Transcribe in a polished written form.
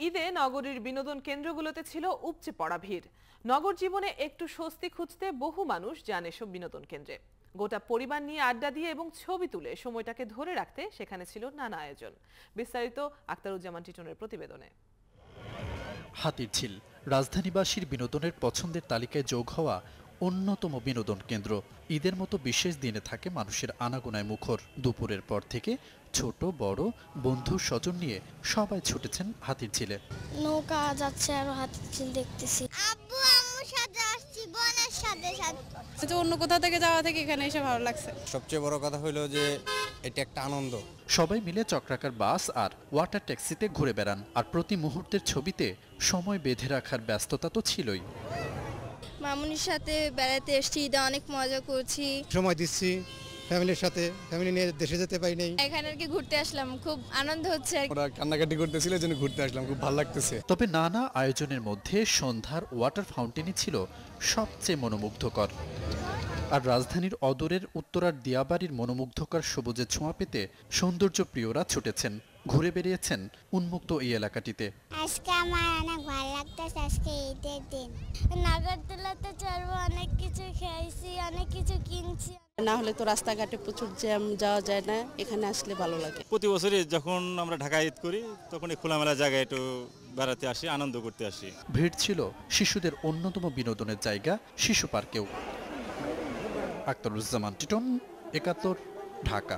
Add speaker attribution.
Speaker 1: ঈদে নগরীর বিনোদন কেন্দ্রগুলোতে ছিল উপচে পড়া ভিড়। নগর জীবনে একটু স্বস্তি খুঁজতে বহু মানুষ যান এসব বিনোদন কেন্দ্রে। গোটা পরিবার নিয়ে আড্ডা দিয়ে এবং ছবি তুলে সময়টাকে ধরে রাখতে সেখানে ছিল নানা আয়োজন। বিস্তারিত আক্তারুজ্জামান টিটনের প্রতিবেদনে।
Speaker 2: হাতিরঝিল রাজধানীবাসীর বিনোদনের পছন্দের তালিকায় যোগ হওয়া অন্যতম বিনোদন কেন্দ্র। ঈদের মতো বিশেষ দিনে থাকে মানুষের আনাগোনায় মুখর। দুপুরের পর থেকে ছোট বড় বন্ধু স্বজন নিয়ে সবাই ছুটেছেন হাতিরঝিলে।
Speaker 3: নৌকা যাচ্ছে আর হাতিরঝিল দেখতেছি। আব্বু আম্মুর সাথে আসছি, বোনের সাথে।
Speaker 4: অন্য কোথাও থেকে যাওয়া থেকে এখানে এসে ভালো লাগছে।
Speaker 5: সবচেয়ে বড় কথা হলো যে এটা একটা আনন্দ।
Speaker 2: সবাই মিলে চক্রাকার বাস আর ওয়াটার ট্যাক্সিতে ঘুরে বেড়ান। আর প্রতি মুহূর্তের ছবিতে সময় বেঁধে রাখার ব্যস্ততা তো ছিলই।
Speaker 3: মামুনির সাথে বেড়াতে এসেছি, ঈদে অনেক মজা করছি,
Speaker 6: সময় দিচ্ছি ফ্যামিলির সাথে। ফ্যামিলি নিয়ে দেশে যেতে পারি নাই।
Speaker 3: এখানে আর কি ঘুরতে আসলাম, খুব আনন্দ হচ্ছে।
Speaker 5: ওরা কান্নাকাটি করতেছিল, জন্য ঘুরতে আসলাম, খুব ভালো লাগতেছে।
Speaker 2: তবে নানা আয়োজনের মধ্যে সন্ধ্যার ওয়াটার ফাউন্টেনই ছিল সবচেয়ে মনোমুগ্ধকর। আর রাজধানীর অদূরের উত্তরার দিয়াবাড়ির মনোমুগ্ধকর সবুজের ছোঁয়া পেতে সৌন্দর্য প্রিয়রা ছুটেছেন, ঘুরে বেরিয়েছেন উন্মুক্ত এই এলাকাটিতে।
Speaker 3: আজকে আমার অনেক ভালো লাগতেছে, আজকে ঈদের দিন। নাগরদোলাতে চড়বো, অনেক কিছু খেয়েছি, অনেক কিছু কিনছি।
Speaker 4: না হলে তো রাস্তাঘাটে প্রচুর জ্যাম, যাওয়া যায় না। এখানে আসলে ভালো লাগে।
Speaker 7: প্রতি বছরই যখন আমরা ঢাকায় ঈদ করি তখন এই খোলামেলা জায়গায় একটু বেড়াতে আসি, আনন্দ করতে আসি।
Speaker 2: ভিড় ছিল শিশুদের অন্যতম বিনোদনের জায়গা শিশু পার্কেও। আক্তারুজ্জামান টিটন, ৭১, ঢাকা।